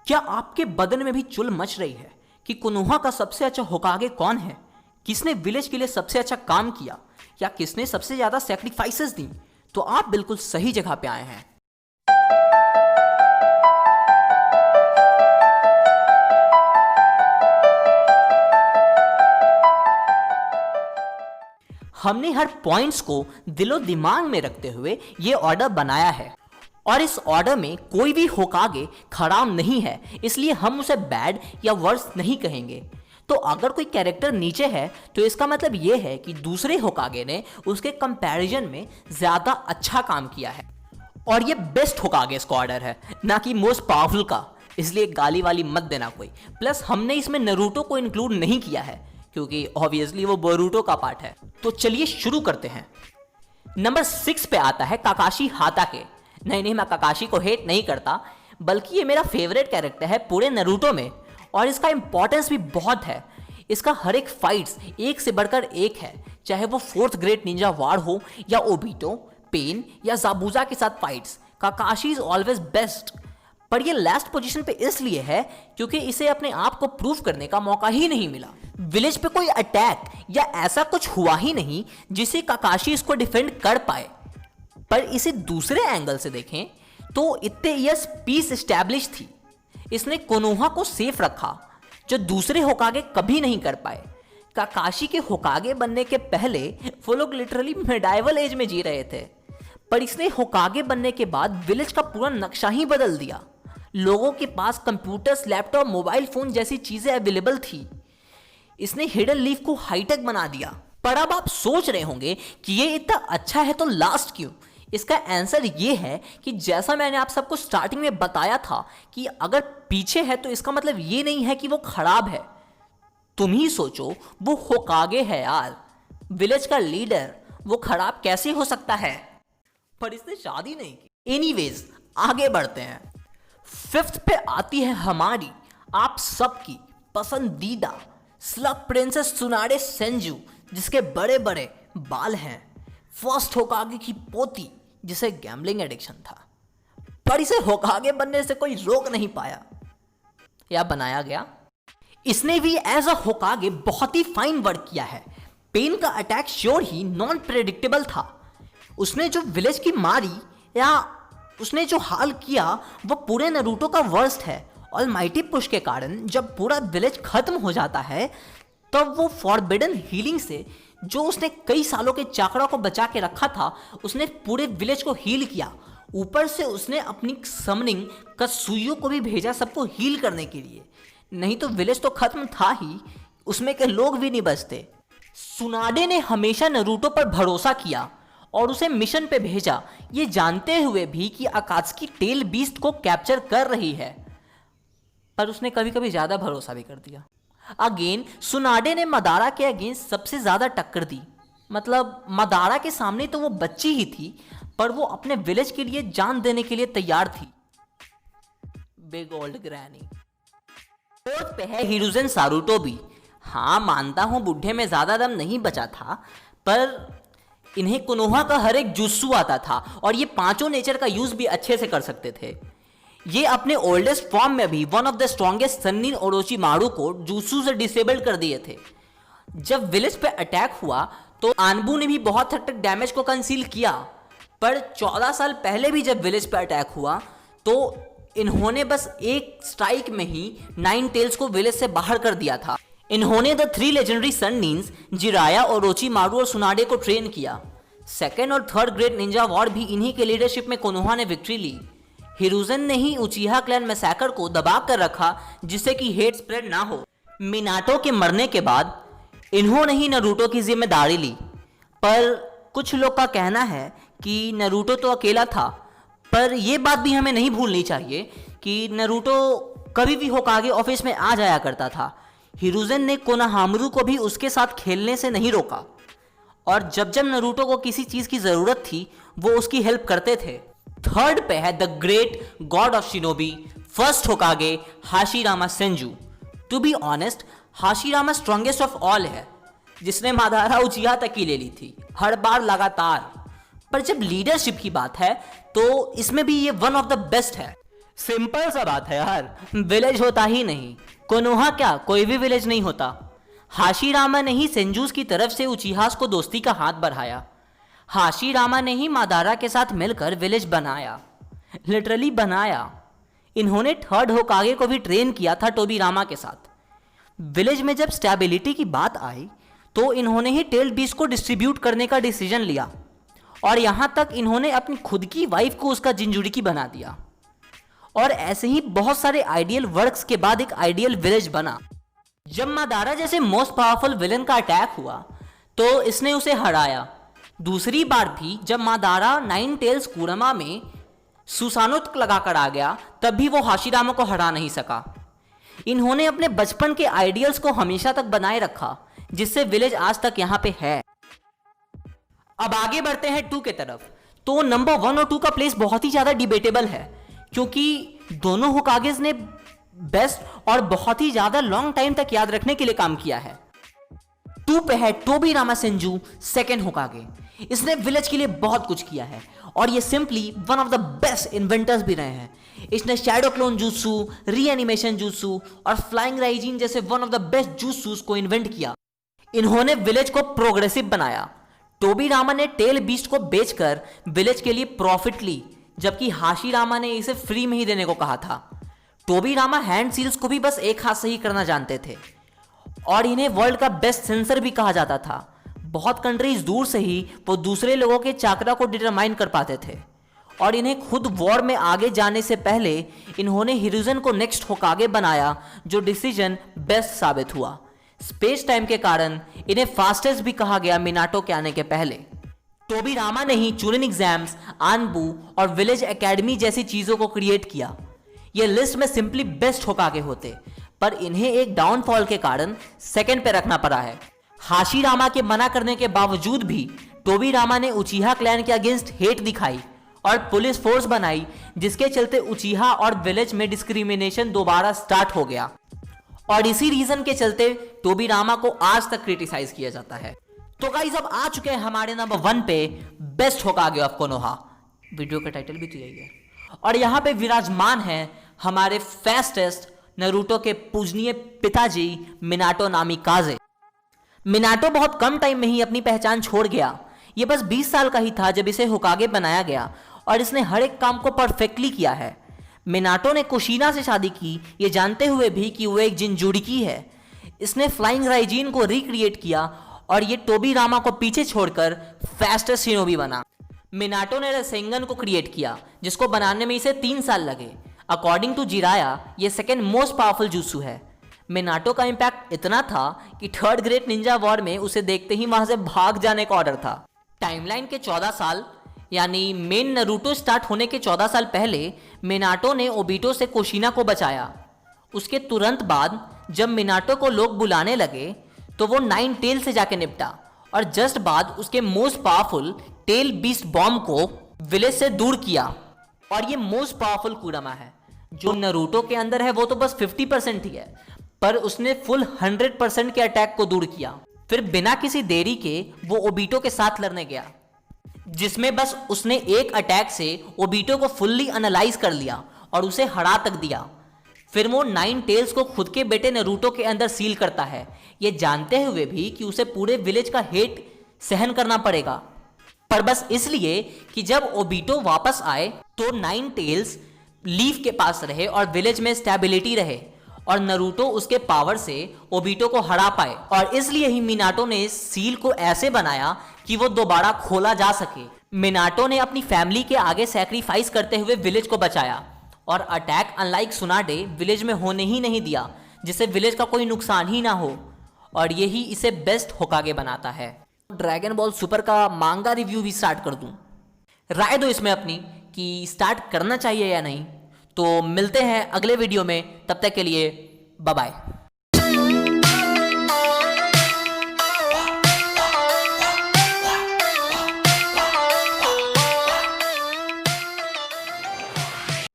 क्या आपके बदन में भी चुल मच रही है कि कोनोहा का सबसे अच्छा होकागे कौन है? किसने विलेज के लिए सबसे अच्छा काम किया या किसने सबसे ज्यादा सैक्रिफाइसेस दी? तो आप बिल्कुल सही जगह पे आए हैं। हमने हर पॉइंट्स को दिलो दिमाग में रखते हुए ये ऑर्डर बनाया है और इस ऑर्डर में कोई भी होकागे खराब नहीं है, इसलिए हम उसे बैड या वर्स नहीं कहेंगे। तो अगर कोई कैरेक्टर नीचे है तो इसका मतलब ये है कि दूसरे होकागे ने उसके कंपैरिजन में ज्यादा अच्छा काम किया है और ये बेस्ट होकागे इसका ऑर्डर है, ना कि मोस्ट पावरफुल का। इसलिए गाली वाली मत देना कोई। प्लस हमने इसमें नरूटो को इंक्लूड नहीं किया है क्योंकि ऑब्वियसली वो बोरूटो का पार्ट है। तो चलिए शुरू करते हैं। नंबर 6 पे आता है काकाशी हाताके। नहीं, मैं काकाशी को हेट नहीं करता, बल्कि ये मेरा फेवरेट कैरेक्टर है पूरे नरूटो में और इसका इंपॉर्टेंस भी बहुत है। इसका हर एक फाइट्स एक से बढ़कर एक है, चाहे वो 4th ग्रेट निंजा वार हो या ओबिटो, पेन या जाबुजा के साथ फाइट्स। काकाशी is always best. पर ये लास्ट पोजीशन पे इसलिए है क्योंकि इसे अपने आप को प्रूव करने का मौका ही नहीं मिला। विलेज पे कोई अटैक या ऐसा कुछ हुआ ही नहीं जिसे काकाशी इसको डिफेंड कर पाए। पर इसे दूसरे एंगल से देखें तो इतने ईयर्स पीस एस्टैब्लिश थी। इसने कोनोहा को सेफ रखा जो दूसरे होकागे कभी नहीं कर पाए। काकाशी के होकागे बनने के पहले वो लोग लिटरली मेडाइवल एज में जी रहे थे, पर इसने होकागे बनने के बाद विलेज का पूरा नक्शा ही बदल दिया। लोगों के पास कंप्यूटर्स, लैपटॉप, मोबाइल फोन जैसी चीजें अवेलेबल थी। इसने हिडन लीफ को हाईटेक बना दिया। पर अब आप सोच रहे होंगे कि ये इतना अच्छा है तो लास्ट क्यों? इसका आंसर ये है कि जैसा मैंने आप सबको स्टार्टिंग में बताया था कि अगर पीछे है तो इसका मतलब ये नहीं है कि वो खराब है। तुम ही सोचो, वो होकागे है यार, विलेज का लीडर, वो खराब कैसे हो सकता है? पर इसने शादी नहीं की। एनीवेज आगे बढ़ते हैं। 5th पे आती है हमारी आप सबकी पसंदीदा स्लग प्रिंसेस सुनाडे सेंजू, जिसके बड़े बड़े बाल हैं। फर्स्ट होकागे की पोती जिसे गैम्बलिंग एडिक्शन था, पर इसे होकागे बनने से कोई रोक नहीं पाया या बनाया गया। इसने भी एज अ होकागे बहुत ही फाइन वर्क किया है। पेन का अटैक श्योर ही नॉन प्रेडिक्टेबल था। उसने जो विलेज की मारी या उसने जो हाल किया वो पूरे नरूटो का वर्स्ट है। ऑलमाइटी पुश के कारण जब पूरा विलेज खत्म हो जाता है तब वो फॉरबिडन हीलिंग से जो उसने कई सालों के चाकरा को बचा के रखा था, उसने पूरे विलेज को हील किया। ऊपर से उसने अपनी समनिंग कत्सुयो को भी भेजा सबको हील करने के लिए। नहीं तो विलेज तो खत्म था ही, उसमें के लोग भी नहीं बचते। सुनाडे ने हमेशा नरूटो पर भरोसा किया और उसे मिशन पे भेजा, ये जानते हुए भी कि अकात्सुकी टेल बीस्ट को कैप्चर कर रही है। पर उसने कभी कभी ज्यादा भरोसा भी कर दिया। अगेन सुनाडे ने मदारा के अगेंस्ट सबसे ज्यादा टक्कर दी। मतलब मदारा के सामने तो वो बच्ची ही थी, पर वो अपने विलेज के लिए जान देने के लिए तैयार थी। Big old granny. 4th पे है हिरुजेन सारुटोबी। हाँ मानता हूं बुढ़े में ज्यादा दम नहीं बचा था, पर इन्हें कोनोहा का हर एक जुत्सु आता था और ये पांचों नेचर का यूज भी अच्छे से कर सकते थे। ये अपने ओल्डेस्ट फॉर्म में भी one of the strongest Sannin Orochimaru को जुत्सु से डिसेबल्ड कर दिए थे। जब विलेज पे अटैक हुआ तो आनबू ने भी बहुत हद तक डैमेज को कंसील किया, पर 14 साल पहले भी जब विलेज पे अटैक हुआ तो इन्होंने बस एक स्ट्राइक में ही 9 टेल्स को विलेज से बाहर कर दिया था। इन्होंने द 3 लेजेंडरी सन्निन्स जिराया, ओरोचिमारू और सुनाडे को ट्रेन किया। 2nd और 3rd ग्रेट निंजा वॉर भी इन्हीं के लीडरशिप में कोनोहा ने विक्ट्री ली। हिरुजेन ने ही उचिहा क्लैन मैसेकर को दबा कर रखा जिससे कि हेट स्प्रेड ना हो। मिनाटो के मरने के बाद इन्होंने ही नरूटो की जिम्मेदारी ली, पर कुछ लोग का कहना है कि नरूटो तो अकेला था, पर यह बात भी हमें नहीं भूलनी चाहिए कि नरूटो कभी भी होकागे ऑफिस में आ जाया करता था। हिरुजेन ने कोनोहामारू को भी उसके साथ खेलने से नहीं रोका और जब जब नरूटो को किसी चीज की जरूरत थी वो उसकी हेल्प करते थे। 3rd पे है the great god of shinobi, first Hokage Hashirama Senju. To be honest Hashirama strongest of all है, जिसने मादारा उचिहा तक की ले ली थी हर बार लगातार। पर जब लीडरशिप की बात है तो इसमें भी ये वन ऑफ द बेस्ट है। सिंपल सा बात है यार, विलेज होता ही नहीं। कोनोहा क्या, कोई भी विलेज नहीं होता। हाशीरामा ने ही सेंजूस की तरफ से उचीहास को दोस्ती का हाथ बढ़ाया। हाशीरामा ने ही मादारा के साथ मिलकर विलेज बनाया, लिटरली बनाया। इन्होंने थर्ड होकागे को भी ट्रेन किया था टोबीरामा के साथ। विलेज में जब स्टेबिलिटी की बात आई तो इन्होंने ही टेल बीस्ट को डिस्ट्रीब्यूट करने का डिसीजन लिया, और यहां तक इन्होंने अपनी खुद की वाइफ को उसका जिंजुरिकी बना दिया। और ऐसे ही बहुत सारे आइडियल वर्क्स के बाद एक आइडियल विलेज बना। जब मादारा जैसे मोस्ट पावरफुल विलन का अटैक हुआ तो इसने उसे हराया। दूसरी बार भी जब मादारा नाइन टेल्स कुरमा में सुसानुत लगाकर आ गया तब भी वो हाशीरामा को हरा नहीं सका। इन्होंने अपने बचपन के आइडियल्स को हमेशा तक बनाए रखा, जिससे विलेज आज तक यहां पे है। अब आगे बढ़ते हैं 2 के तरफ। तो नंबर 1 और 2 का प्लेस बहुत ही ज्यादा डिबेटेबल है, क्योंकि दोनों होकागेस ने बेस्ट और बहुत ही ज्यादा लॉन्ग टाइम तक याद रखने के लिए काम किया है। 2 पे है टोबीरामा सेंजू, सेकेंड होकागे। इसने विलेज के लिए बहुत कुछ किया है और ये simply one of the best inventors भी रहे हैं। इसने शैडो क्लोन जूत्सु, रीएनिमेशन जूत्सु और फ्लाइंग राइजिन जैसे वन ऑफ द बेस्ट जूत्सुस को इन्वेंट किया। इन्होंने विलेज को प्रोग्रेसिव बनाया। टोबीरामा ने टेल बीस्ट को बेचकर विलेज के लिए प्रॉफिट ली, जबकि हाशीरामा ने इसे फ्री में ही देने को कहा था। टोबीरामा हैंड सील्स को भी बस एक हाथ से ही करना जानते थे और इन्हें वर्ल्ड का बेस्ट सेंसर भी कहा जाता था। बहुत कंट्रीज दूर से ही वो दूसरे लोगों के चाकरा को डिटरमाइन कर पाते थे और इन्हें खुद वॉर में आगे जाने से पहले इन्होंने हिरुजन को नेक्स्ट होकागे बनाया, जो डिसीजन बेस्ट साबित हुआ। स्पेस टाइम के कारण इन्हें फास्टेस्ट भी कहा गया मिनाटो के आने के पहले। टोबीरामा ने ही चूरिन एग्जाम्स, आनबू और विलेज एकेडमी जैसी चीजों को क्रिएट किया। ये लिस्ट में सिंपली बेस्ट होकागे होते, पर इन्हें एक डाउनफॉल के कारण सेकंड पे रखना पड़ा है। हाशीरामा के मना करने के बावजूद भी टोबीरामा ने उचीहा क्लैन के अगेंस्ट हेट दिखाई और पुलिस फोर्स बनाई, जिसके चलते उचीहा और विलेज में डिस्क्रिमिनेशन दोबारा स्टार्ट हो गया और इसी रीजन के चलते टोबीरामा को आज तक क्रिटिसाइज किया जाता है। तो गाइस अब आ चुके हैं हमारे नंबर 1 पे, बेस्ट होकागे ऑफ कोनोहा। वीडियो का टाइटल भी तो यही है। और यहां पे विराजमान है हमारे फास्टेस्ट नरूटो के पूजनीय पिताजी मिनाटो नामिकाजे। मिनाटो बहुत कम टाइम में ही अपनी पहचान छोड़ गया। ये बस 20 साल का ही था जब इसे होकागे बनाया गया और इसने हर एक काम को परफेक्टली किया है। मिनाटो ने कुशीना से शादी की, ये जानते हुए भी कि वो एक जिंजुरिकी है। इसने फ्लाइंग राइजिन को रिक्रिएट किया और ये टोबीरामा को पीछे छोड़कर फास्टेस्ट शिनोबी बना। मिनाटो ने रसेंगन को क्रिएट किया, जिसको बनाने में इसे 3 साल लगे। अकॉर्डिंग टू जिराया ये सेकेंड मोस्ट पावरफुल जुत्सु है। मिनाटो का इंपैक्ट इतना था कि थर्ड ग्रेट निंजा वॉर में उसे देखते ही वहां से भाग जाने का ऑर्डर था। टाइमलाइन के 14 साल यानी मेन नरूटो स्टार्ट होने के 14 साल पहले मिनाटो ने ओबिटो से कुशीना को बचाया। उसके तुरंत बाद जब मिनाटो को लोग बुलाने लगे तो वो 9 टेल से जाके निपटा और जस्ट बाद उसके most powerful tail beast bomb को विलेज से दूर किया। और ये मोस्ट पावरफुल कुरामा है। जो नरूटो के अंदर है वो तो बस 50% ही है, पर उसने फुल 100% के अटैक को दूर किया। फिर बिना किसी देरी के वो ओबिटो के साथ लड़ने गया, जिसमें बस उसने एक अटैक से ओबिटो को फुल्ली एनालाइज कर लिया और उसे हरा तक दिया। फिर वो 9 टेल्स को खुद के बेटे नरूटो के अंदर सील करता है, ये जानते हुए भी कि उसे पूरे विलेज का हेट सहन करना पड़ेगा, पर बस इसलिए कि जब ओबिटो वापस आए तो 9 टेल्स लीफ के पास रहे और विलेज में स्टेबिलिटी रहे और नरूटो उसके पावर से ओबिटो को हरा पाए। और इसलिए ही मिनाटो ने इस सील को ऐसे बनाया कि वो दोबारा खोला जा सके। मिनाटो ने अपनी फैमिली के आगे सैक्रिफाइस करते हुए विलेज को बचाया और अटैक अनलाइक सुनाडे विलेज में होने ही नहीं दिया, जिससे विलेज का कोई नुकसान ही ना हो, और यही इसे बेस्ट होकागे बनाता है। ड्रैगन बॉल सुपर का मांगा रिव्यू भी स्टार्ट कर दूं, राय दो इसमें अपनी कि स्टार्ट करना चाहिए या नहीं। तो मिलते हैं अगले वीडियो में, तब तक के लिए बाय बाय।